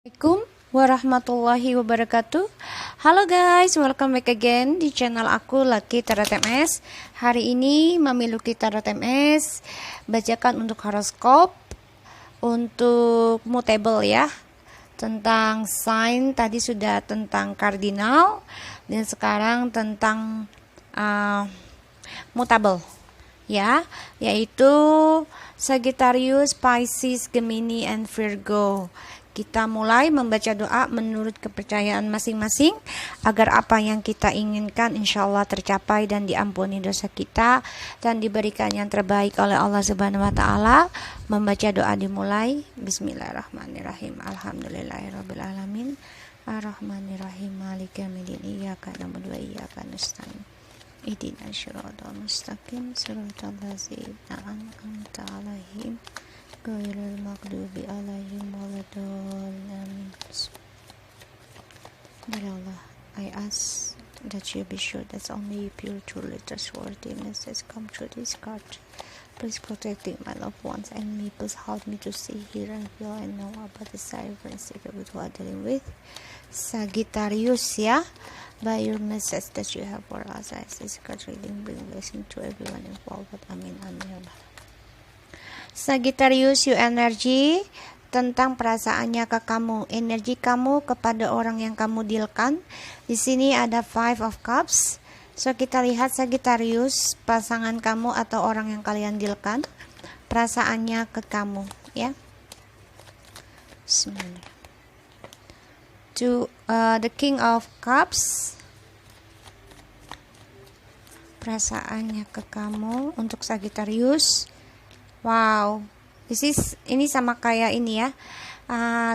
Assalamualaikum warahmatullahi wabarakatuh. Halo guys, welcome back again di channel aku Lucky Tarot MS. Hari ini Mami Lucky Tarot MS bacakan untuk horoskop untuk mutable ya. Tentang sign, tadi sudah tentang kardinal dan sekarang tentang mutable ya, yaitu Sagittarius, Pisces, Gemini, and Virgo. Kita mulai membaca doa menurut kepercayaan masing-masing agar apa yang kita inginkan insya Allah tercapai dan diampuni dosa kita dan diberikan yang terbaik oleh Allah Subhanahu wa Ta'ala. Membaca doa dimulai. Bismillahirrahmanirrahim. Alhamdulillahirabbil alamin. Arrahmanirrahim. Maliki yaumiddin. Iyyaka na'budu wa iyyaka nasta'in. Ihdinas siratal mustaqim. Siratal ladzina an'amta 'alaihim ghairil maghdubi 'alaihim waladdallin. Dear Allah, I ask that you be sure that only pure, truly trustworthy messages come through this card. Please protect my loved ones and me. Please help me to see, hear, and feel and know about the science with who I'm dealing with. Sagittarius ya, by your message that you have for us, I say this card reading bring blessing to everyone involved. Amin, amin. Sagittarius, you energy tentang perasaannya ke kamu, energi kamu kepada orang yang kamu dealkan. Di sini ada Five of Cups. So kita lihat Sagittarius, pasangan kamu atau orang yang kalian dealkan, perasaannya ke kamu, ya. To the King of Cups, perasaannya ke kamu untuk Sagittarius. Wow, ini sama kayak ini ya,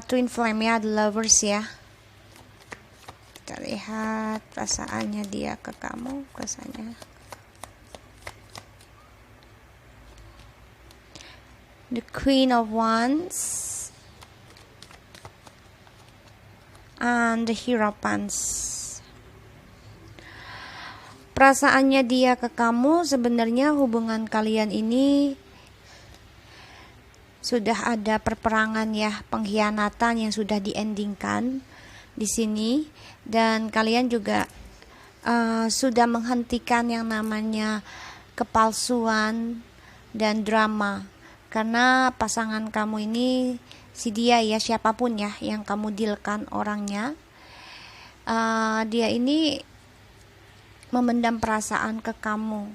twin flame ya, the lovers ya. Kita lihat perasaannya dia ke kamu, perasaannya. The Queen of Wands and the Hierophants. Perasaannya dia ke kamu, sebenarnya hubungan kalian ini sudah ada perperangan ya, pengkhianatan yang sudah diendingkan di sini, dan kalian juga sudah menghentikan yang namanya kepalsuan dan drama, karena pasangan kamu ini, si dia ya, siapapun ya yang kamu dealkan orangnya, dia ini memendam perasaan ke kamu,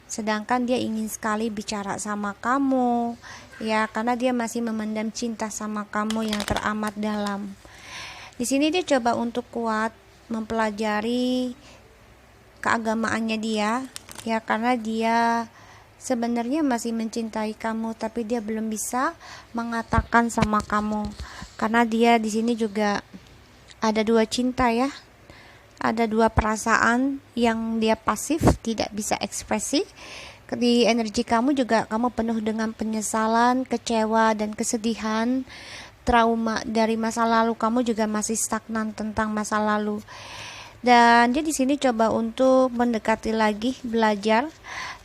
sedangkan dia ingin sekali bicara sama kamu ya, karena dia masih memendam cinta sama kamu yang teramat dalam. Di sini dia coba untuk kuat mempelajari keagamaannya dia ya, karena dia sebenarnya masih mencintai kamu, tapi dia belum bisa mengatakan sama kamu, karena dia di sini juga ada dua cinta ya. Ada dua perasaan yang dia pasif, tidak bisa ekspresi. Di energi kamu juga kamu penuh dengan penyesalan, kecewa, dan kesedihan. Trauma dari masa lalu kamu juga masih stagnan tentang masa lalu. Dan dia di sini coba untuk mendekati lagi, belajar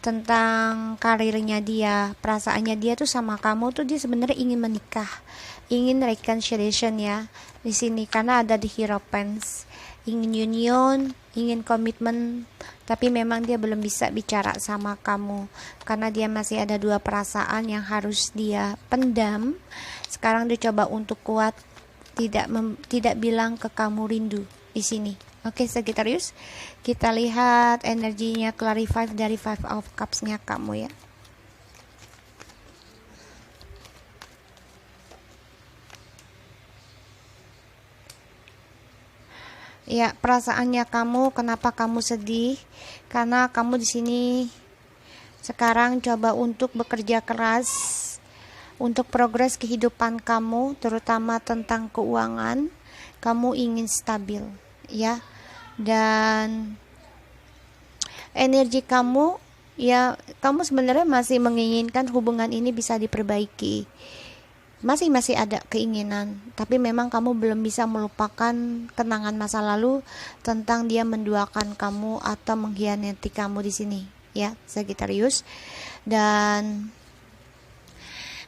tentang karirnya dia, perasaannya dia tuh sama kamu tuh, dia sebenarnya ingin menikah, ingin reconciliation ya di sini, karena ada di Hierophants, ingin union, ingin komitmen, tapi memang dia belum bisa bicara sama kamu karena dia masih ada dua perasaan yang harus dia pendam. Sekarang dia coba untuk kuat, tidak bilang ke kamu rindu di sini. Oke, Sagittarius, kita lihat energinya clarify dari Five of Cups-nya kamu ya. Ya, perasaannya kamu, kenapa kamu sedih? Karena kamu di sini sekarang coba untuk bekerja keras untuk progres kehidupan kamu, terutama tentang keuangan. Kamu ingin stabil, ya. Dan energi kamu, ya, kamu sebenarnya masih menginginkan hubungan ini bisa diperbaiki. Masih ada keinginan, tapi memang kamu belum bisa melupakan kenangan masa lalu tentang dia menduakan kamu atau mengkhianati kamu di sini ya, Sagittarius. Dan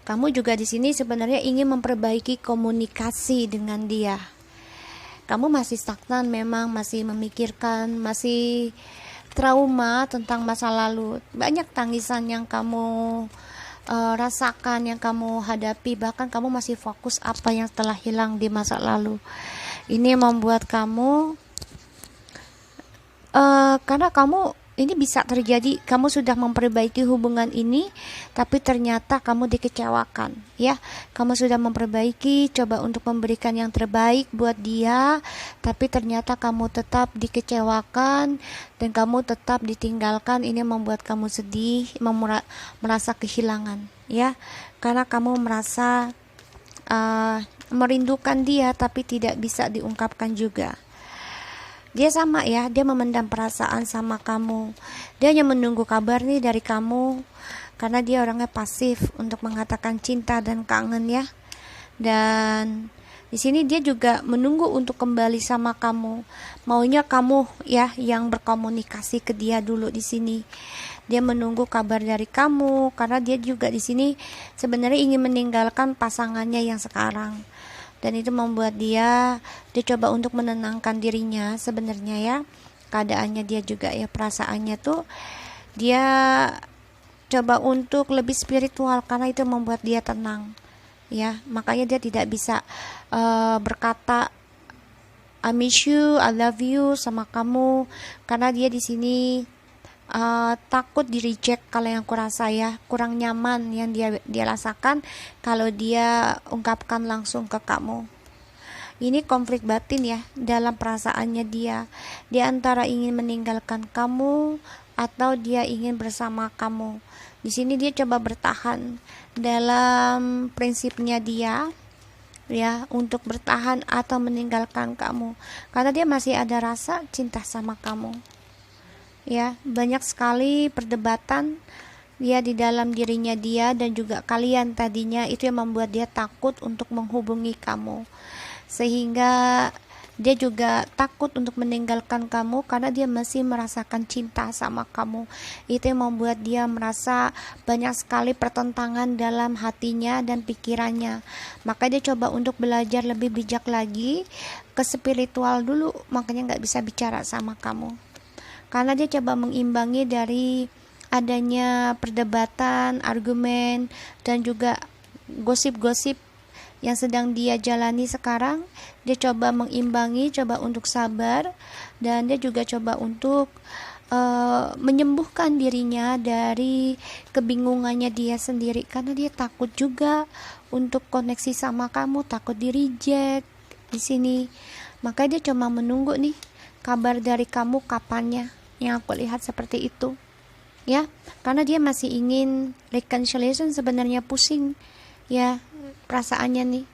Kamu juga di sini sebenarnya ingin memperbaiki komunikasi dengan dia. Kamu masih stagnan memang, masih memikirkan, masih trauma tentang masa lalu. Banyak tangisan yang kamu rasakan, yang kamu hadapi, bahkan kamu masih fokus apa yang telah hilang di masa lalu. Ini membuat kamu karena kamu ini bisa terjadi, kamu sudah memperbaiki hubungan ini tapi ternyata kamu dikecewakan, ya. Kamu sudah memperbaiki, coba untuk memberikan yang terbaik buat dia, tapi ternyata kamu tetap dikecewakan dan kamu tetap ditinggalkan. Ini membuat kamu sedih, merasa kehilangan, ya. Karena kamu merasa merindukan dia tapi tidak bisa diungkapkan juga. Dia sama ya, dia memendam perasaan sama kamu. Dia hanya menunggu kabar nih dari kamu, karena dia orangnya pasif untuk mengatakan cinta dan kangen ya. Dan di sini dia juga menunggu untuk kembali sama kamu. Maunya kamu ya yang berkomunikasi ke dia dulu di sini. Dia menunggu kabar dari kamu karena dia juga di sini sebenarnya ingin meninggalkan pasangannya yang sekarang. Dan itu membuat dia coba untuk menenangkan dirinya sebenarnya ya. Keadaannya dia juga ya, perasaannya tuh dia coba untuk lebih spiritual karena itu membuat dia tenang ya. Makanya dia tidak bisa berkata I miss you, I love you sama kamu, karena dia di sini takut di reject. Kalau yang kurasa ya, kurang nyaman yang dia rasakan kalau dia ungkapkan langsung ke kamu. Ini konflik batin ya dalam perasaannya dia. Dia antara ingin meninggalkan kamu atau dia ingin bersama kamu. Di sini dia coba bertahan dalam prinsipnya dia ya, untuk bertahan atau meninggalkan kamu karena dia masih ada rasa cinta sama kamu. Ya, banyak sekali perdebatan dia di dalam dirinya dia dan juga kalian tadinya, itu yang membuat dia takut untuk menghubungi kamu. Sehingga dia juga takut untuk meninggalkan kamu karena dia masih merasakan cinta sama kamu. Itu yang membuat dia merasa banyak sekali pertentangan dalam hatinya dan pikirannya. Maka dia coba untuk belajar lebih bijak lagi, ke spiritual dulu, makanya gak bisa bicara sama kamu. Karena dia coba mengimbangi dari adanya perdebatan, argumen, dan juga gosip-gosip yang sedang dia jalani sekarang. Dia coba mengimbangi, coba untuk sabar, dan dia juga coba untuk menyembuhkan dirinya dari kebingungannya dia sendiri. Karena dia takut juga untuk koneksi sama kamu, takut di reject di sini. Maka dia cuma menunggu nih kabar dari kamu kapannya. Yang aku lihat seperti itu ya, karena dia masih ingin reconciliation. Sebenarnya pusing ya perasaannya nih.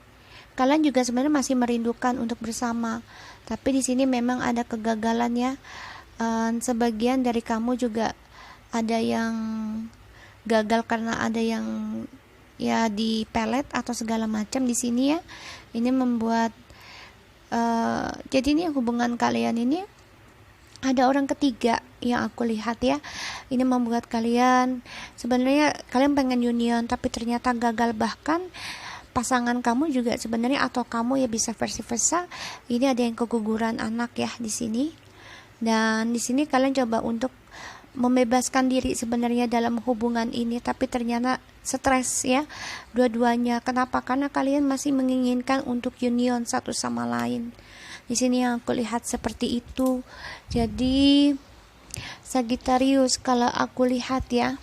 Kalian juga sebenarnya masih merindukan untuk bersama, tapi di sini memang ada kegagalan ya. Sebagian dari kamu juga ada yang gagal karena ada yang ya di pelet atau segala macam di sini ya. Ini membuat jadi ini hubungan kalian ini ada orang ketiga yang aku lihat ya. Ini membuat kalian sebenarnya kalian pengen union tapi ternyata gagal. Bahkan pasangan kamu juga sebenarnya atau kamu ya bisa versi versa. Ini ada yang keguguran anak ya di sini. Dan di sini kalian coba untuk membebaskan diri sebenarnya dalam hubungan ini, tapi ternyata stres ya dua-duanya. Kenapa? Karena kalian masih menginginkan untuk union satu sama lain. Di sini yang aku lihat seperti itu. Jadi Sagittarius, kalau aku lihat ya,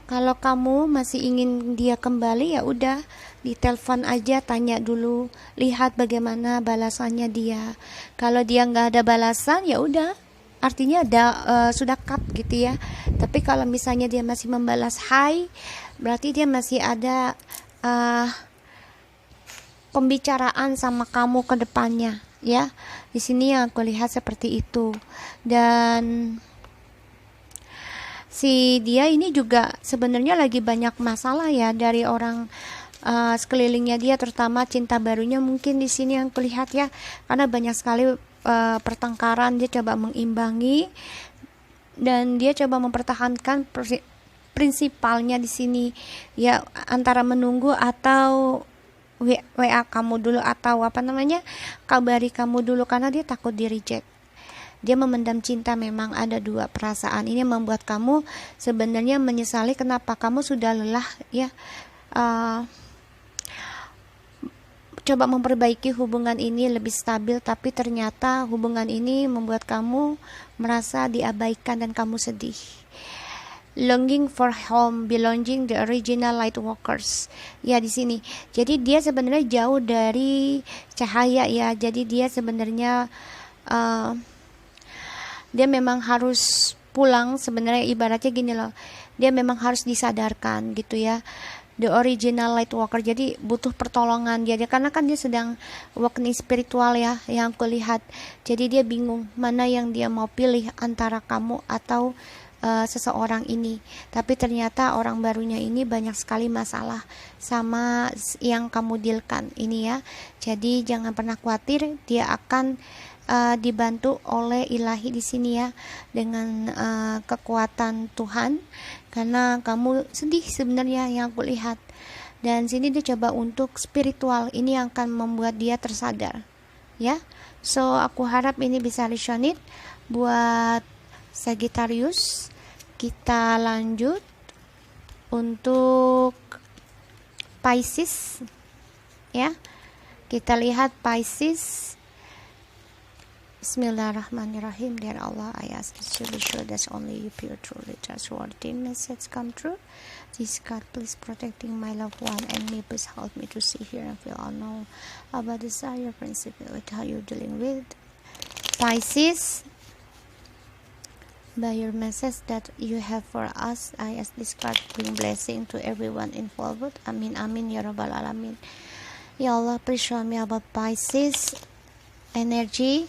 kalau kamu masih ingin dia kembali ya udah ditelepon aja, tanya dulu, lihat bagaimana balasannya dia. Kalau dia nggak ada balasan ya udah, artinya ada sudah cut gitu ya. Tapi kalau misalnya dia masih membalas hai, berarti dia masih ada pembicaraan sama kamu ke depannya ya. Di sini yang aku lihat seperti itu. Dan si dia ini juga sebenarnya lagi banyak masalah ya dari orang sekelilingnya dia, terutama cinta barunya mungkin di sini yang kulihat ya, karena banyak sekali pertengkaran. Dia coba mengimbangi dan dia coba mempertahankan prinsipalnya di sini ya, antara menunggu atau WA kamu dulu atau kabari kamu dulu, karena dia takut di reject. Dia memendam cinta. Memang ada dua perasaan ini membuat kamu sebenarnya menyesali kenapa kamu sudah lelah ya, coba memperbaiki hubungan ini lebih stabil, tapi ternyata hubungan ini membuat kamu merasa diabaikan dan kamu sedih. Longing for home, belonging the original light workers. Ya di sini. Jadi dia sebenarnya jauh dari cahaya ya. Jadi dia sebenarnya dia memang harus pulang, sebenarnya ibaratnya gini loh. Dia memang harus disadarkan gitu ya. The original light worker, jadi butuh pertolongan dia karena kan dia sedang awakening spiritual ya, yang aku lihat. Jadi dia bingung mana yang dia mau pilih antara kamu atau seseorang ini. Tapi ternyata orang barunya ini banyak sekali masalah sama yang kamu dealkan ini ya. Jadi jangan pernah khawatir, dia akan dibantu oleh ilahi di sini ya, dengan kekuatan Tuhan, karena kamu sedih sebenarnya yang aku lihat. Dan sini dia coba untuk spiritual, ini yang akan membuat dia tersadar ya. So aku harap ini bisa resonate buat Sagittarius. Kita lanjut untuk Pisces ya. Kita lihat Pisces. Bismillahirrahmanirrahim. Dear Allah, I ask you to be sure that only you pure, truly trustworthy message come true. This God, please protecting my loved one and me. Please help me to see, hear, and feel all know about desire principle with how you're dealing with Pisces. By your message that you have for us, I ask this card bring blessing to everyone involved. Amin amin ya rabbal alamin. Ya Allah, please show me about Pisces energy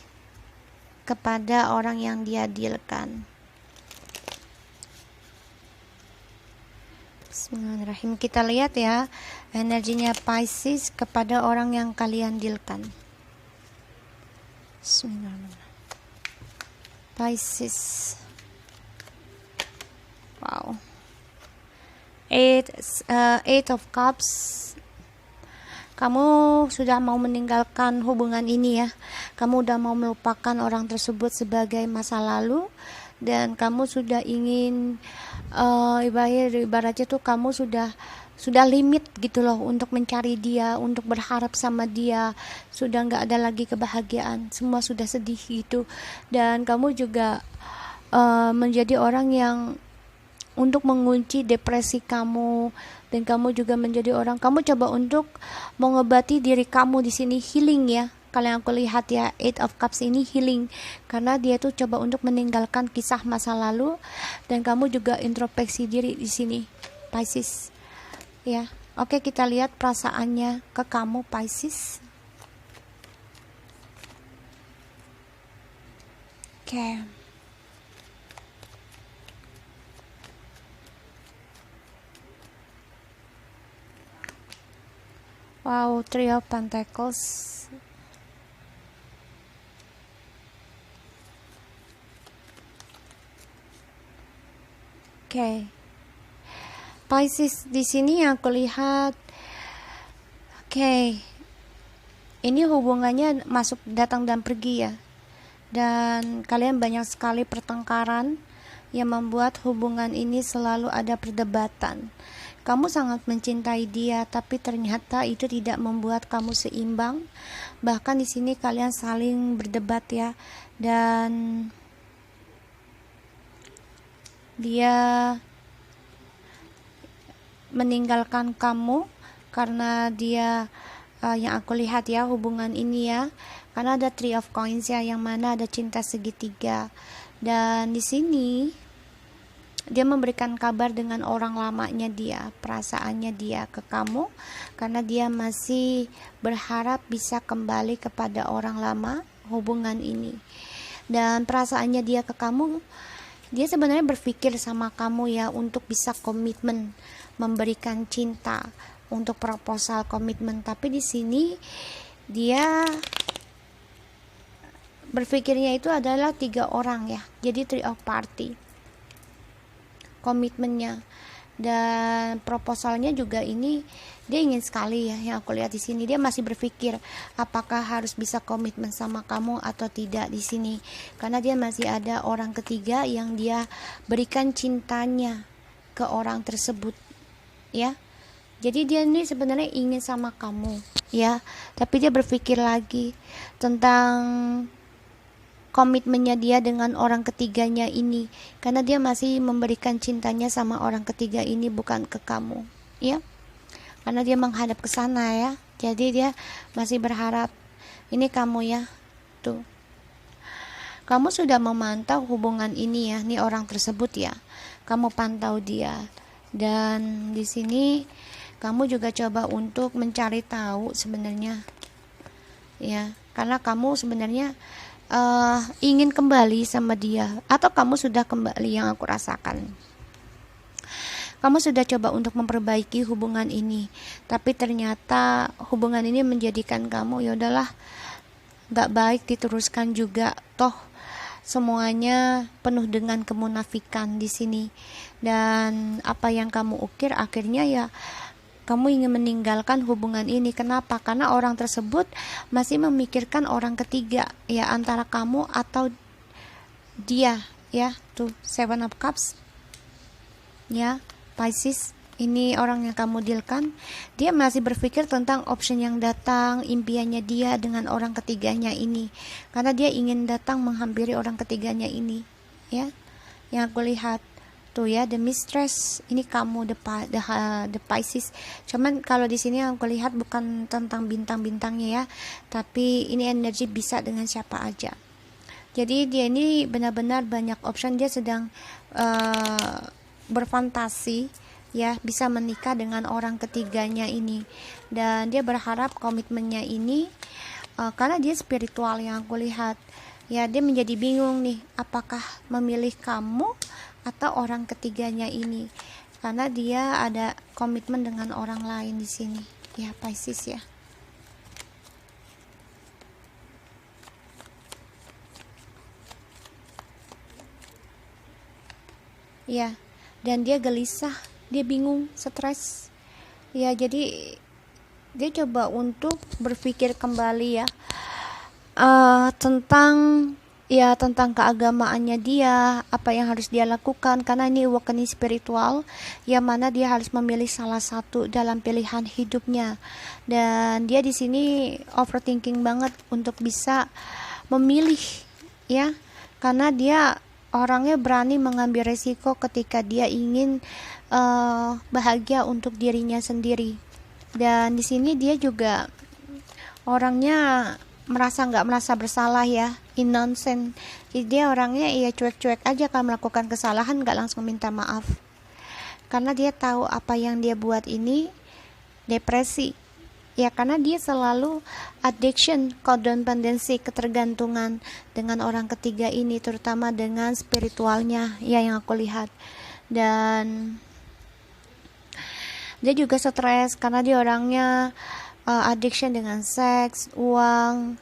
kepada orang yang dia dealkan. Bismillahirrahmanirrahim. Kita lihat ya energinya Pisces kepada orang yang kalian dealkan. Bismillahirrahmanirrahim. Pisces. Wow. Eight of Cups. Kamu sudah mau meninggalkan hubungan ini ya. Kamu udah mau melupakan orang tersebut sebagai masa lalu, dan kamu sudah ingin ibaratnya tuh kamu sudah limit gitu loh untuk mencari dia, untuk berharap sama dia. Sudah nggak ada lagi kebahagiaan, semua sudah sedih gitu. Dan kamu juga menjadi orang yang untuk mengunci depresi kamu, dan kamu juga menjadi orang, kamu coba untuk mengobati diri kamu di sini, healing ya. Kalau yang aku lihat ya, Eight of Cups ini healing, karena dia tuh coba untuk meninggalkan kisah masa lalu, dan kamu juga introspeksi diri di sini, Pisces. Ya, oke, kita lihat perasaannya ke kamu, Pisces. Oke. Wow, Three of Pentacles. Oke. Pisces di sini yang aku lihat. Oke. Ini hubungannya masuk datang dan pergi ya. Dan kalian banyak sekali pertengkaran yang membuat hubungan ini selalu ada perdebatan. Kamu sangat mencintai dia, tapi ternyata itu tidak membuat kamu seimbang. Bahkan di sini kalian saling berdebat ya, dan dia meninggalkan kamu karena dia yang aku lihat ya hubungan ini ya, karena ada Three of Coins ya, yang mana ada cinta segitiga. Dan di sini dia memberikan kabar dengan orang lamanya dia, perasaannya dia ke kamu, karena dia masih berharap bisa kembali kepada orang lama hubungan ini. Dan perasaannya dia ke kamu, dia sebenarnya berpikir sama kamu ya untuk bisa komitmen, memberikan cinta, untuk proposal komitmen. Tapi di sini dia berpikirnya itu adalah 3 orang ya, jadi 3 of party komitmennya. Dan proposalnya juga ini dia ingin sekali ya, yang aku lihat di sini dia masih berpikir apakah harus bisa komitmen sama kamu atau tidak di sini, karena dia masih ada orang ketiga yang dia berikan cintanya ke orang tersebut ya. Jadi dia ini sebenarnya ingin sama kamu ya, tapi dia berpikir lagi tentang komitmennya dia dengan orang ketiganya ini, karena dia masih memberikan cintanya sama orang ketiga ini, bukan ke kamu ya, karena dia menghadap ke sana ya. Jadi dia masih berharap ini kamu ya. Tuh, kamu sudah memantau hubungan ini ya, nih orang tersebut ya, kamu pantau dia. Dan di sini kamu juga coba untuk mencari tahu sebenarnya ya, karena kamu sebenarnya ingin kembali sama dia, atau kamu sudah kembali, yang aku rasakan kamu sudah coba untuk memperbaiki hubungan ini, tapi ternyata hubungan ini menjadikan kamu ya udahlah, gak baik diteruskan juga, toh semuanya penuh dengan kemunafikan di sini. Dan apa yang kamu ukir akhirnya ya kamu ingin meninggalkan hubungan ini. Kenapa? Karena orang tersebut masih memikirkan orang ketiga ya, antara kamu atau dia ya. Tuh, Seven of Cups ya, Pisces. Ini orang yang kamu dealkan, dia masih berpikir tentang option yang datang, impiannya dia dengan orang ketiganya ini, karena dia ingin datang menghampiri orang ketiganya ini ya, yang aku lihat tuh ya. The Mistress ini kamu, the Pisces. Cuman kalau di sini aku lihat bukan tentang bintang-bintangnya ya, tapi ini energi bisa dengan siapa aja. Jadi dia ini benar-benar banyak option, dia sedang berfantasi ya, bisa menikah dengan orang ketiganya ini. Dan dia berharap komitmennya ini karena dia spiritual yang aku lihat ya, dia menjadi bingung nih, apakah memilih kamu atau orang ketiganya ini, karena dia ada komitmen dengan orang lain di sini ya, Pisces ya. Ya, dan dia gelisah, dia bingung, stres ya. Jadi dia coba untuk berpikir kembali ya, tentang keagamaannya dia, apa yang harus dia lakukan, karena ini awakening spiritual yang mana dia harus memilih salah satu dalam pilihan hidupnya. Dan dia di sini overthinking banget untuk bisa memilih ya, karena dia orangnya berani mengambil resiko ketika dia ingin bahagia untuk dirinya sendiri. Dan di sini dia juga orangnya nggak merasa bersalah ya, innocent. Jadi dia orangnya ya cuek-cuek aja kalau melakukan kesalahan, nggak langsung minta maaf, karena dia tahu apa yang dia buat ini depresi ya, karena dia selalu addiction, codependency, ketergantungan dengan orang ketiga ini, terutama dengan spiritualnya ya, yang aku lihat. Dan dia juga stres karena dia orangnya addiction dengan seks, uang,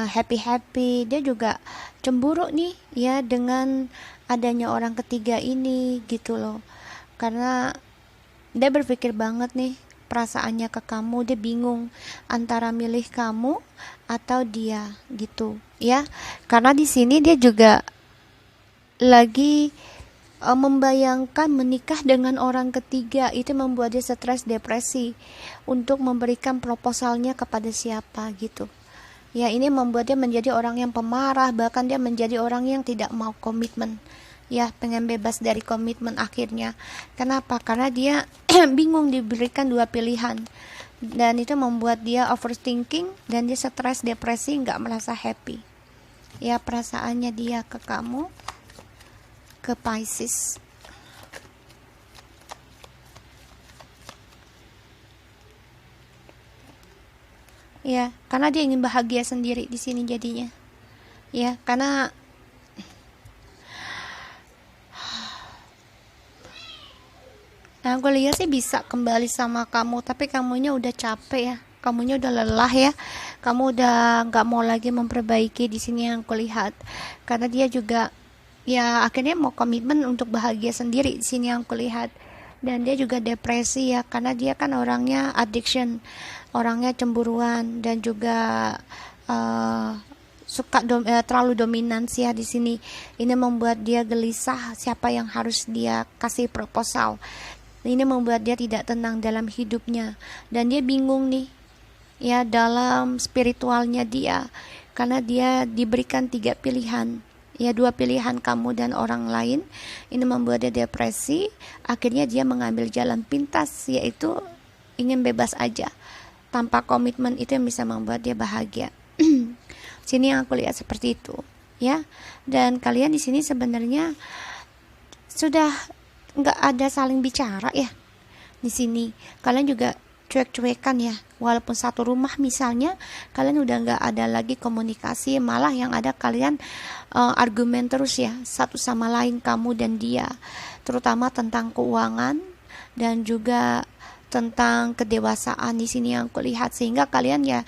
happy. Dia juga cemburu nih ya dengan adanya orang ketiga ini gitu loh, karena dia berpikir banget nih perasaannya ke kamu. Dia bingung antara milih kamu atau dia gitu ya, karena di sini dia juga lagi membayangkan menikah dengan orang ketiga. Itu membuat dia stres, depresi untuk memberikan proposalnya kepada siapa gitu ya. Ini membuat dia menjadi orang yang pemarah, bahkan dia menjadi orang yang tidak mau komitmen ya, pengen bebas dari komitmen akhirnya. Kenapa? Karena dia bingung diberikan dua pilihan, dan itu membuat dia overthinking dan dia stres, depresi, nggak merasa happy ya perasaannya dia ke kamu, ke Pisces. Ya, karena dia ingin bahagia sendiri di sini jadinya. Ya, karena aku lihat sih bisa kembali sama kamu, tapi kamunya udah capek ya, kamunya udah lelah ya, kamu udah nggak mau lagi memperbaiki di sini yang aku lihat. Karena dia juga ya akhirnya mau komitmen untuk bahagia sendiri di sini yang aku lihat. dan dia juga depresi ya, karena dia kan orangnya addiction, orangnya cemburuan, dan juga terlalu dominansi ya di sini. Ini membuat dia gelisah siapa yang harus dia kasih proposal. Ini membuat dia tidak tenang dalam hidupnya, dan dia bingung nih ya dalam spiritualnya dia, karena dia diberikan 3 pilihan ya, 2 pilihan kamu dan orang lain. Ini membuat dia depresi. Akhirnya dia mengambil jalan pintas, yaitu ingin bebas aja tanpa komitmen. Itu yang bisa membuat dia bahagia. Sini yang aku lihat seperti itu ya. Dan kalian di sini sebenarnya sudah nggak ada saling bicara ya. Di sini kalian juga cuek-cuekan ya, walaupun satu rumah misalnya, kalian udah nggak ada lagi komunikasi, malah yang ada kalian argumen terus ya, satu sama lain, kamu dan dia, terutama tentang keuangan dan juga tentang kedewasaan di sini yang kulihat, sehingga kalian ya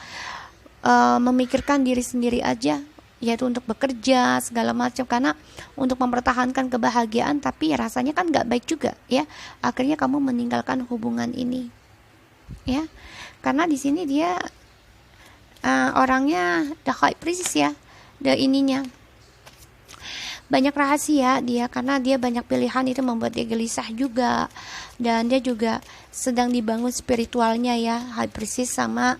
memikirkan diri sendiri aja, yaitu untuk bekerja segala macam, karena untuk mempertahankan kebahagiaan, tapi ya rasanya kan nggak baik juga ya, akhirnya kamu meninggalkan hubungan ini ya, karena di sini dia orangnya the high priest ya, the ininya banyak rahasia dia, karena dia banyak pilihan. Itu membuat dia gelisah juga, dan dia juga sedang dibangun spiritualnya ya, high priest sama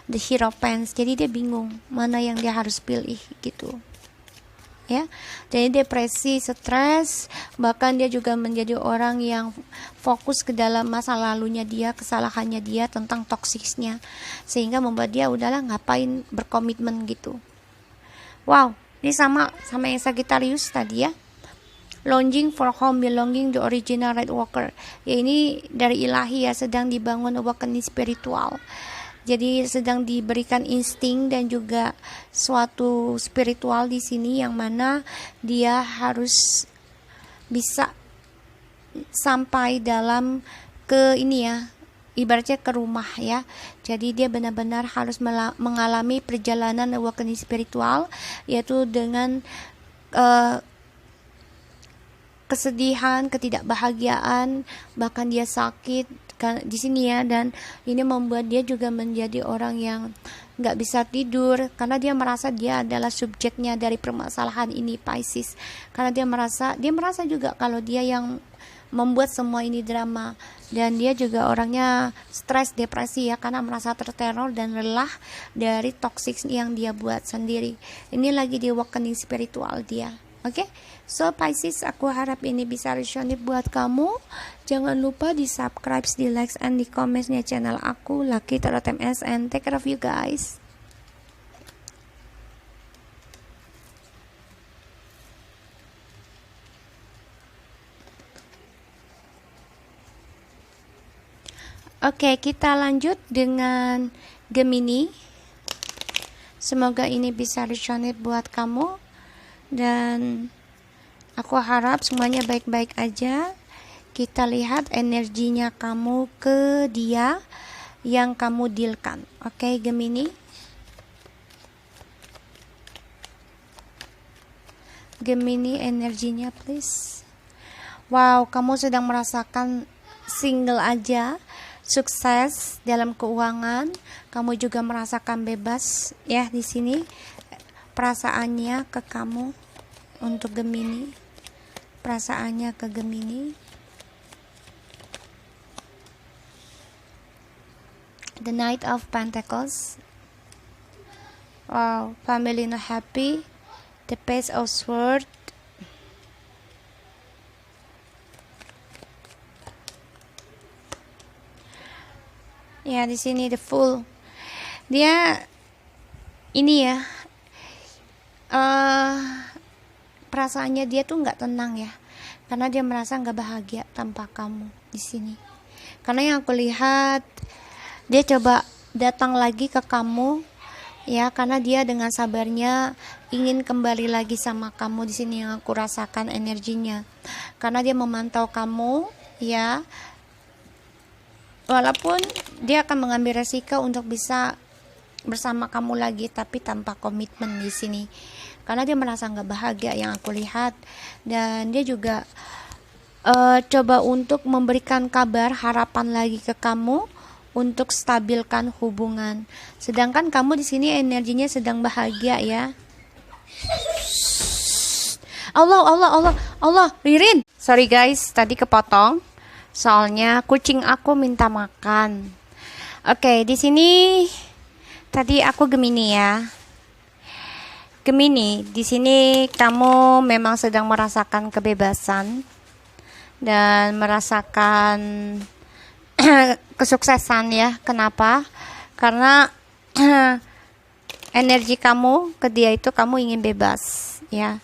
the hierophant. Jadi dia bingung mana yang dia harus pilih gitu ya. Jadi depresi, stres, bahkan dia juga menjadi orang yang fokus ke dalam masa lalunya dia, kesalahannya dia, tentang toksiknya, sehingga membuat dia udahlah ngapain berkomitmen gitu. Wow, ini sama yang Sagittarius tadi ya. Longing for home, belonging the original right walker. Ya ini dari ilahi ya, sedang dibangun awakening spiritual. Jadi sedang diberikan insting dan juga suatu spiritual di sini, yang mana dia harus bisa sampai dalam ke ini ya, ibaratnya ke rumah ya. Jadi dia benar-benar harus mengalami perjalanan awakening spiritual, yaitu dengan kesedihan, ketidakbahagiaan, bahkan dia sakit di sini ya. Dan ini membuat dia juga menjadi orang yang nggak bisa tidur, karena dia merasa dia adalah subjeknya dari permasalahan ini, Pisces. Karena dia merasa juga kalau dia yang membuat semua ini drama, dan dia juga orangnya stres, depresi ya, karena merasa terteror dan lelah dari toxic yang dia buat sendiri. Ini lagi di awakening spiritual dia. Oke, so Pisces, aku harap ini bisa resonate buat kamu. Jangan lupa di subscribe, di like, and di comment-nya channel aku, Lucky Tarot MS, and take care of you guys. Oke, kita lanjut dengan Gemini. Semoga ini bisa resonate buat kamu, dan aku harap semuanya baik-baik aja. Kita lihat energinya kamu ke dia yang kamu dealkan. Oke, Gemini. Gemini, energinya please. Wow, kamu sedang merasakan single aja, sukses dalam keuangan. Kamu juga merasakan bebas ya di sini. Perasaannya ke kamu untuk Gemini. Perasaannya ke Gemini. The Knight of Pentacles. Wow, family not happy. The Page of Swords. Ya, di sini the Fool. Dia ini ya, perasaannya dia tuh nggak tenang ya, karena dia merasa nggak bahagia tanpa kamu di sini. Karena yang aku lihat, dia coba datang lagi ke kamu ya, karena dia dengan sabarnya ingin kembali lagi sama kamu di sini, yang aku rasakan energinya. Karena dia memantau kamu ya, walaupun dia akan mengambil resiko untuk bisa bersama kamu lagi, tapi tanpa komitmen di sini. Karena dia merasa nggak bahagia yang aku lihat, dan dia juga coba untuk memberikan kabar harapan lagi ke kamu untuk stabilkan hubungan. Sedangkan kamu di sini energinya sedang bahagia ya. Allah, Ririn. Sorry guys, tadi kepotong. Soalnya kucing aku minta makan. Oke, di sini tadi aku Gemini ya. Gemini, di sini kamu memang sedang merasakan kebebasan dan merasakan kesuksesan ya. Kenapa? Karena energi kamu ke dia itu kamu ingin bebas ya.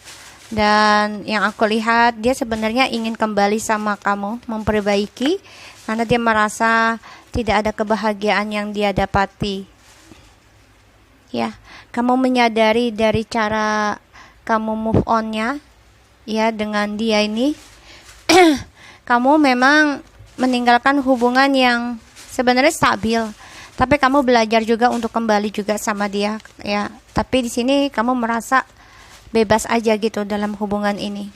Dan yang aku lihat dia sebenarnya ingin kembali sama kamu, memperbaiki karena dia merasa tidak ada kebahagiaan yang dia dapati. Ya, kamu menyadari dari cara kamu move on-nya ya dengan dia ini. Kamu memang meninggalkan hubungan yang sebenarnya stabil, tapi kamu belajar juga untuk kembali juga sama dia ya. Tapi di sini kamu merasa bebas aja gitu dalam hubungan ini.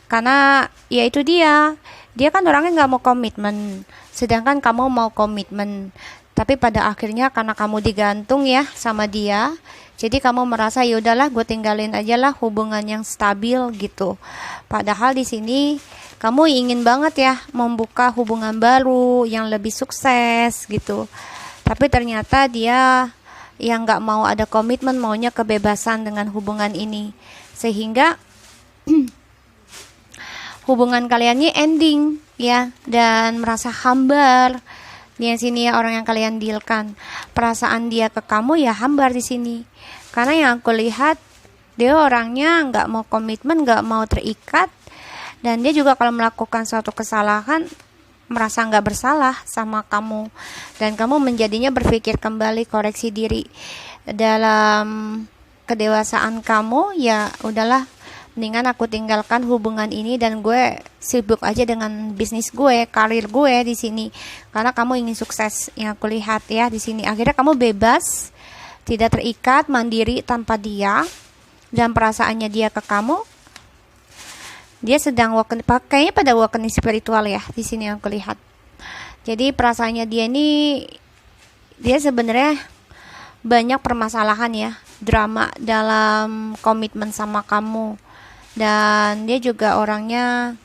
Karena ya itu dia kan orangnya nggak mau komitmen, sedangkan kamu mau komitmen. Tapi pada akhirnya karena kamu digantung ya sama dia, jadi kamu merasa ya udahlah gue tinggalin aja lah hubungan yang stabil gitu. Padahal di sini kamu ingin banget ya membuka hubungan baru yang lebih sukses gitu. Tapi ternyata dia yang nggak mau ada komitmen, maunya kebebasan dengan hubungan ini, sehingga hubungan kalian ini ending ya, dan merasa hambar. Di sini ya orang yang kalian dealkan, perasaan dia ke kamu ya hambar di sini. Karena yang aku lihat dia orangnya nggak mau komitmen, nggak mau terikat, dan dia juga kalau melakukan suatu kesalahan merasa nggak bersalah sama kamu, dan kamu menjadinya berpikir kembali, koreksi diri dalam kedewasaan kamu. Ya udahlah, mendingan aku tinggalkan hubungan ini dan gue sibuk aja dengan bisnis gue, karir gue di sini. Karena kamu ingin sukses, yang aku lihat ya di sini. Akhirnya kamu bebas, tidak terikat, mandiri tanpa dia, dan perasaannya dia ke kamu. Dia sedang kayaknya pada awakening spiritual ya di sini yang aku lihat. Jadi perasaannya dia ini, dia sebenarnya banyak permasalahan ya, drama dalam komitmen sama kamu. Dan dia juga orangnya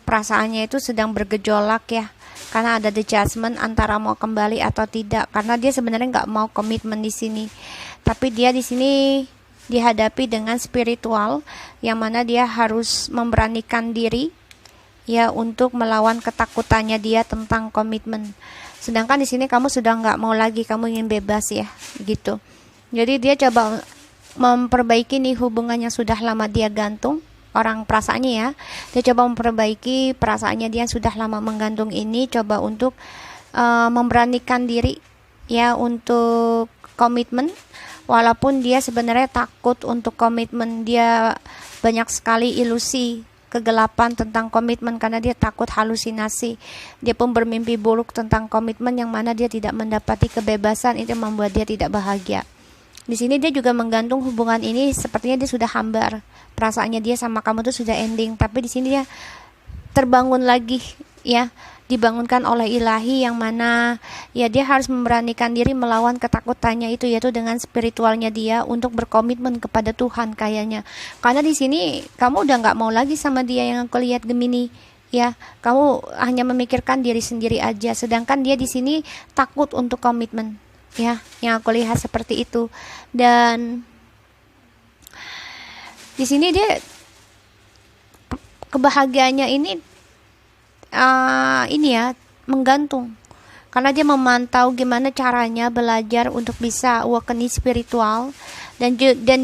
perasaannya itu sedang bergejolak ya, karena ada the judgment antara mau kembali atau tidak. Karena dia sebenarnya nggak mau komitmen di sini, tapi dia di sini dihadapi dengan spiritual, yang mana dia harus memberanikan diri ya untuk melawan ketakutannya dia tentang komitmen. Sedangkan di sini kamu sudah nggak mau lagi, kamu ingin bebas ya gitu. Jadi dia coba memperbaiki nih hubungan yang sudah lama dia gantung, orang perasaannya ya. Dia coba memperbaiki perasaannya dia yang sudah lama menggantung ini, coba untuk memberanikan diri ya untuk komitmen. Walaupun dia sebenarnya takut untuk komitmen, dia banyak sekali ilusi kegelapan tentang komitmen karena dia takut halusinasi. Dia pun bermimpi buruk tentang komitmen yang mana dia tidak mendapati kebebasan, itu membuat dia tidak bahagia. Di sini dia juga menggantung hubungan ini, sepertinya dia sudah hambar. Perasaannya dia sama kamu tuh sudah ending, tapi di sini dia terbangun lagi ya, dibangunkan oleh ilahi, yang mana ya dia harus memberanikan diri melawan ketakutannya itu, yaitu dengan spiritualnya dia untuk berkomitmen kepada Tuhan kayaknya. Karena di sini kamu udah nggak mau lagi sama dia, yang aku lihat Gemini ya, kamu hanya memikirkan diri sendiri aja, sedangkan dia di sini takut untuk komitmen ya, yang aku lihat seperti itu. Dan di sini dia kebahagiaannya ini ya menggantung, karena dia memantau gimana caranya belajar untuk bisa awakening spiritual, dan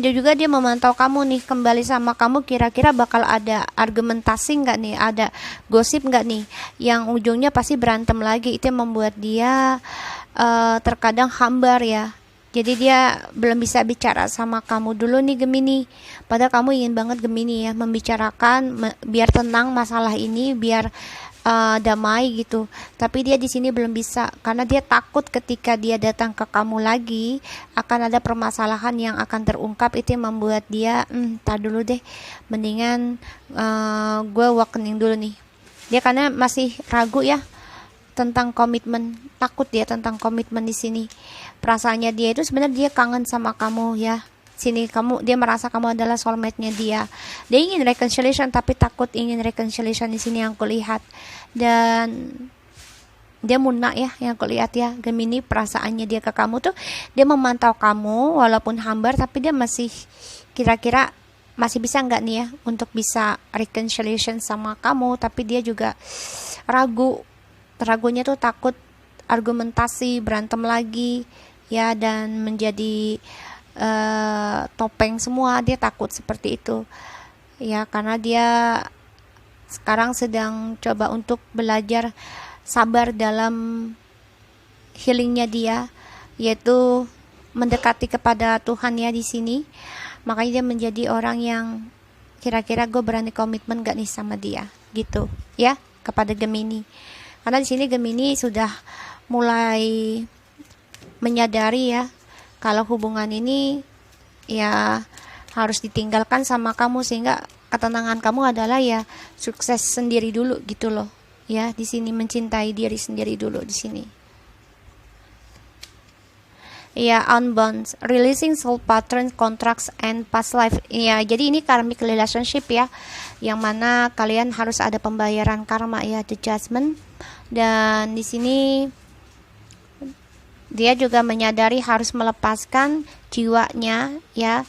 juga dia memantau kamu nih kembali sama kamu, kira-kira bakal ada argumentasi nggak nih, ada gosip nggak nih yang ujungnya pasti berantem lagi. Itu yang membuat dia terkadang hambar ya. Jadi dia belum bisa bicara sama kamu dulu nih Gemini. Padahal kamu ingin banget Gemini ya membicarakan biar tenang masalah ini, biar damai gitu. Tapi dia di sini belum bisa karena dia takut ketika dia datang ke kamu lagi akan ada permasalahan yang akan terungkap. Itu yang membuat dia tar dulu deh, mendingan gue awakening dulu nih. Dia karena masih ragu ya tentang komitmen, takut dia tentang komitmen di sini. Perasaannya dia itu sebenarnya dia kangen sama kamu ya. Sini dia merasa kamu adalah soulmate-nya dia. Dia ingin reconciliation tapi takut ingin reconciliation di sini yang kulihat. Dan dia munak ya yang kulihat ya. Gemini, perasaannya dia ke kamu tuh dia memantau kamu walaupun hambar, tapi dia masih kira-kira masih bisa nggak nih ya untuk bisa reconciliation sama kamu. Tapi dia juga ragunya tuh takut argumentasi, berantem lagi ya, dan menjadi topeng semua. Dia takut seperti itu ya, karena dia sekarang sedang coba untuk belajar sabar dalam healingnya dia, yaitu mendekati kepada Tuhan ya di sini. Makanya dia menjadi orang yang kira-kira gue berani komitmen gak nih sama dia gitu ya, kepada Gemini. Karena di sini Gemini sudah mulai menyadari ya kalau hubungan ini ya harus ditinggalkan sama kamu, sehingga ketenangan kamu adalah ya sukses sendiri dulu gitu loh ya. Di sini mencintai diri sendiri dulu di sini ya. Unbound, releasing soul patterns, contracts and past life ya. Jadi ini karmic relationship ya, yang mana kalian harus ada pembayaran karma ya, the judgment. Dan di sini dia juga menyadari harus melepaskan jiwanya ya,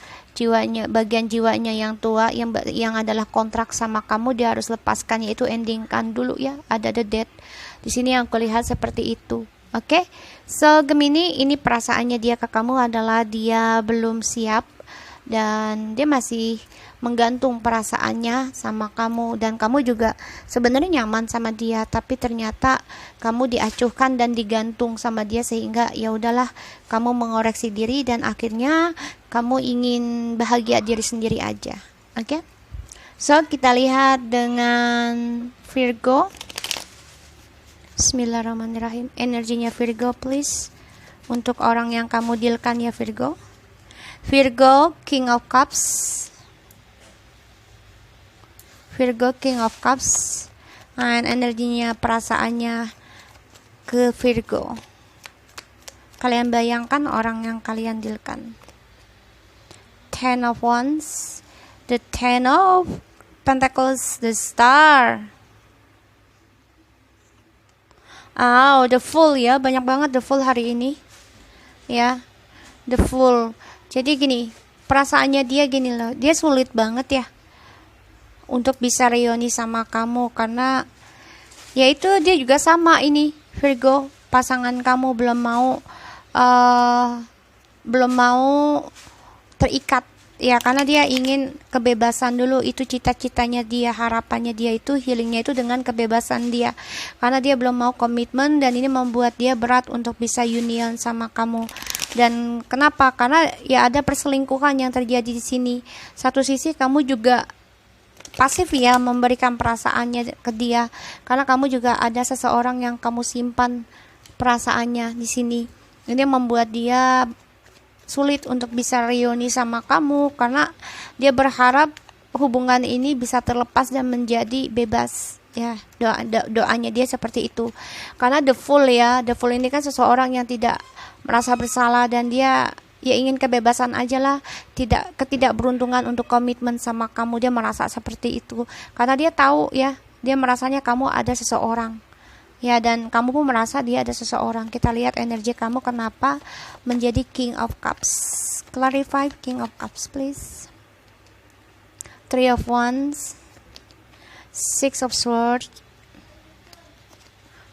bagian jiwanya yang tua yang adalah kontrak sama kamu. Dia harus lepaskan, yaitu endingkan dulu ya. Ada the death di sini yang kulihat seperti itu. Oke, so Gemini, ini perasaannya dia ke kamu adalah dia belum siap dan dia masih menggantung perasaannya sama kamu. Dan kamu juga sebenarnya nyaman sama dia, tapi ternyata kamu diacuhkan dan digantung sama dia, sehingga ya udahlah kamu mengoreksi diri dan akhirnya kamu ingin bahagia diri sendiri aja. Oke, so kita lihat dengan Virgo. Bismillahirrahmanirrahim. Energinya Virgo please, untuk orang yang kamu dealkan ya Virgo. Virgo, King of Cups. Virgo, King of Cups. Dan energinya, perasaannya ke Virgo. Kalian bayangkan orang yang kalian dealkan. Ten of Wands, the Ten of Pentacles, the Star. The Fool ya, banyak banget the Fool hari ini ya, the Fool. Jadi gini, perasaannya dia gini loh, dia sulit banget ya untuk bisa reuni sama kamu, karena yaitu dia juga sama ini Virgo, pasangan kamu belum mau terikat ya, karena dia ingin kebebasan dulu. Itu cita-citanya dia, harapannya dia itu healingnya itu dengan kebebasan dia, karena dia belum mau komitmen, dan ini membuat dia berat untuk bisa union sama kamu. Dan kenapa? Karena ya ada perselingkuhan yang terjadi di sini. Satu sisi kamu juga pasif ya, memberikan perasaannya ke dia, karena kamu juga ada seseorang yang kamu simpan perasaannya di sini. Ini membuat dia sulit untuk bisa reuni sama kamu, karena dia berharap hubungan ini bisa terlepas dan menjadi bebas ya. Doanya dia seperti itu. Karena the Fool ya, the Fool ini kan seseorang yang tidak merasa bersalah, dan dia ya ingin kebebasan aja lah, ketidakberuntungan untuk komitmen sama kamu. Dia merasa seperti itu karena dia tahu ya, dia merasanya kamu ada seseorang ya, dan kamu pun merasa dia ada seseorang. Kita lihat energi kamu kenapa menjadi King of Cups. Clarify King of Cups please. Three of Wands, Six of Swords.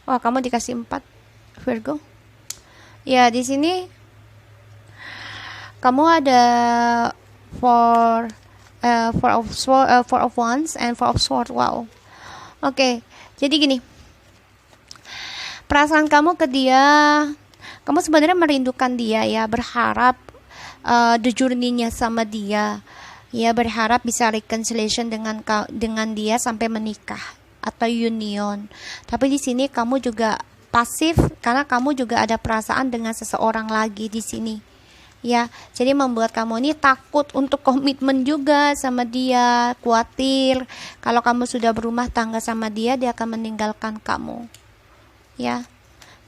Wah, kamu dikasih 4 Virgo. Ya, di sini kamu ada Four of Wands and Four of Swords. Wow. Oke, jadi gini. Perasaan kamu ke dia, kamu sebenarnya merindukan dia ya, berharap the journey-nya sama dia ya, berharap bisa reconciliation dengan dia sampai menikah atau union. Tapi di sini kamu juga pasif karena kamu juga ada perasaan dengan seseorang lagi di sini. Ya, jadi membuat kamu ini takut untuk komitmen juga sama dia, khawatir kalau kamu sudah berumah tangga sama dia, dia akan meninggalkan kamu. Ya,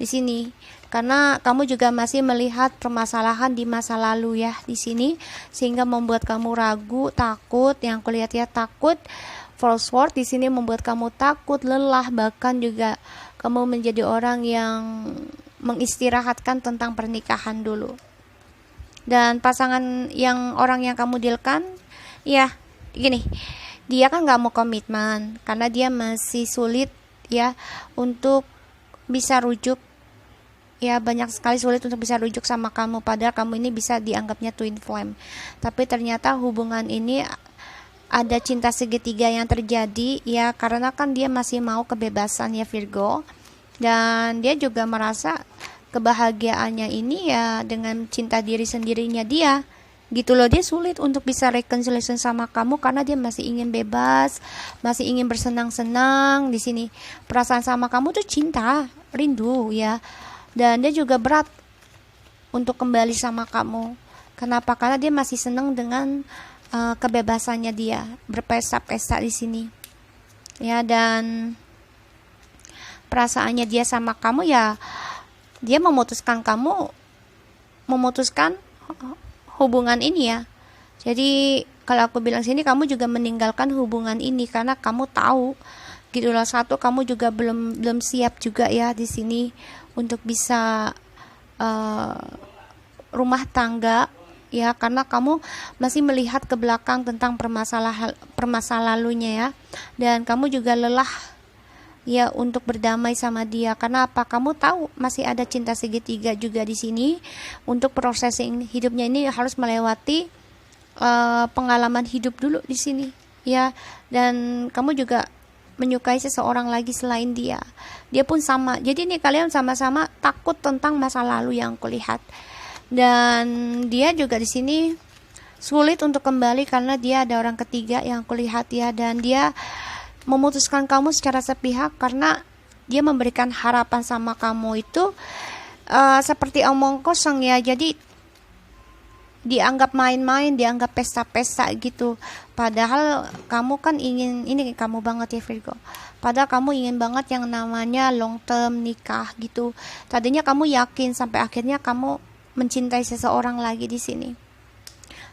di sini karena kamu juga masih melihat permasalahan di masa lalu ya di sini, sehingga membuat kamu ragu, takut. Yang kulihat ya takut, false word di sini membuat kamu takut, lelah, bahkan juga kamu menjadi orang yang mengistirahatkan tentang pernikahan dulu. Dan pasangan yang orang yang kamu dealkan, ya gini, dia kan nggak mau komitmen karena dia masih sulit ya untuk bisa rujuk. Ya, banyak sekali sulit untuk bisa rujuk sama kamu, padahal kamu ini bisa dianggapnya twin flame. Tapi ternyata hubungan ini ada cinta segitiga yang terjadi ya, karena kan dia masih mau kebebasan ya Virgo. Dan dia juga merasa kebahagiaannya ini ya dengan cinta diri sendirinya dia. Gitu loh, dia sulit untuk bisa reconciliation sama kamu karena dia masih ingin bebas, masih ingin bersenang-senang di sini. Perasaan sama kamu tuh cinta, rindu ya. Dan dia juga berat untuk kembali sama kamu. Kenapa? Karena dia masih senang dengan kebebasannya dia, berpesta-pesta di sini. Ya, dan perasaannya dia sama kamu ya, dia memutuskan hubungan ini ya. Jadi kalau aku bilang sini, kamu juga meninggalkan hubungan ini karena kamu tahu gitu loh. Satu, kamu juga belum siap juga ya di sini untuk bisa rumah tangga ya, karena kamu masih melihat ke belakang tentang permasalahan lalunya ya. Dan kamu juga lelah ya untuk berdamai sama dia. Karena apa? Kamu tahu masih ada cinta segitiga juga di sini. Untuk processing hidupnya ini harus melewati pengalaman hidup dulu di sini ya. Dan kamu juga menyukai seseorang lagi selain dia. Dia pun sama. Jadi nih kalian sama-sama takut tentang masa lalu yang kulihat. Dan dia juga di sini sulit untuk kembali karena dia ada orang ketiga yang kulihat ya. Dan dia memutuskan kamu secara sepihak karena dia memberikan harapan sama kamu itu seperti omong kosong ya. Jadi dianggap main-main, dianggap pesta-pesta gitu. Padahal kamu kan ingin, ini kamu banget ya Virgo, padahal kamu ingin banget yang namanya long term nikah gitu. Tadinya kamu yakin sampai akhirnya kamu mencintai seseorang lagi di sini.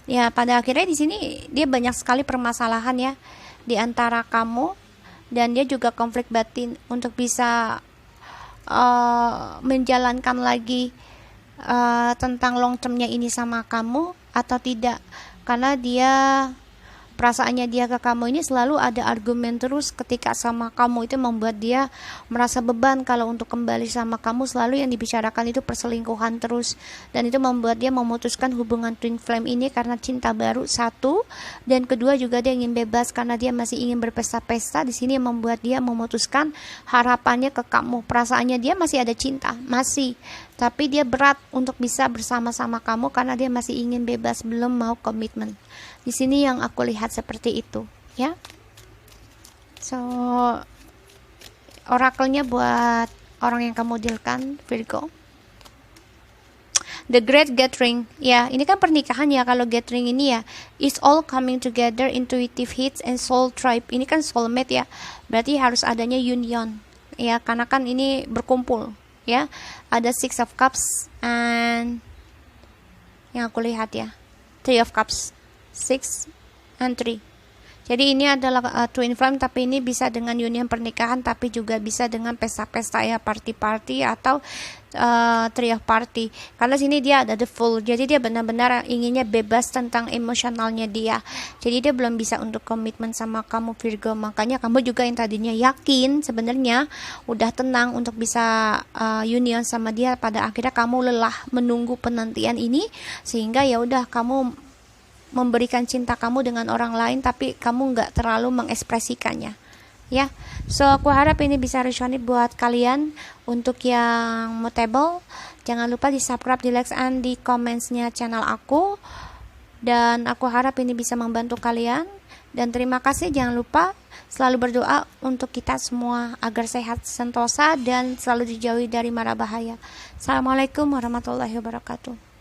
Ya, pada akhirnya di sini dia banyak sekali permasalahan ya di antara kamu, dan dia juga konflik batin untuk bisa menjalankan lagi tentang long termnya ini sama kamu atau tidak. Karena dia, perasaannya dia ke kamu ini selalu ada argumen terus ketika sama kamu, itu membuat dia merasa beban. Kalau untuk kembali sama kamu selalu yang dibicarakan itu perselingkuhan terus, dan itu membuat dia memutuskan hubungan twin flame ini karena cinta baru satu, dan kedua juga dia ingin bebas karena dia masih ingin berpesta-pesta. Di sini membuat dia memutuskan harapannya ke kamu. Perasaannya dia masih ada cinta, masih, tapi dia berat untuk bisa bersama-sama kamu karena dia masih ingin bebas, belum mau komitmen. Di sini yang aku lihat seperti itu, ya. So, orakelnya buat orang yang kamu dealkan, Virgo. The Great Gathering, ya. Ini kan pernikahan ya. Kalau gathering ini ya, is all coming together, intuitive hits and soul tribe. Ini kan soulmate ya. Berarti harus adanya union, ya. Karena kan ini berkumpul, ya. Ada Six of Cups and yang aku lihat ya, Three of Cups. 6 and 3. Jadi ini adalah twin flame, tapi ini bisa dengan union pernikahan, tapi juga bisa dengan pesta-pesta ya, party-party atau three of party. Karena sini dia ada the full, jadi dia benar-benar inginnya bebas tentang emosionalnya dia. Jadi dia belum bisa untuk komitmen sama kamu Virgo. Makanya kamu juga yang tadinya yakin sebenarnya udah tenang untuk bisa union sama dia, pada akhirnya kamu lelah menunggu penantian ini, sehingga ya udah kamu memberikan cinta kamu dengan orang lain, tapi kamu nggak terlalu mengekspresikannya ya. So aku harap ini bisa resonate buat kalian. Untuk yang mutable, jangan lupa di subscribe, di like, and di commentsnya channel aku. dan aku harap ini bisa membantu kalian. Dan terima kasih, jangan lupa selalu berdoa untuk kita semua agar sehat sentosa dan selalu dijauhi dari mara bahaya. Assalamualaikum warahmatullahi wabarakatuh.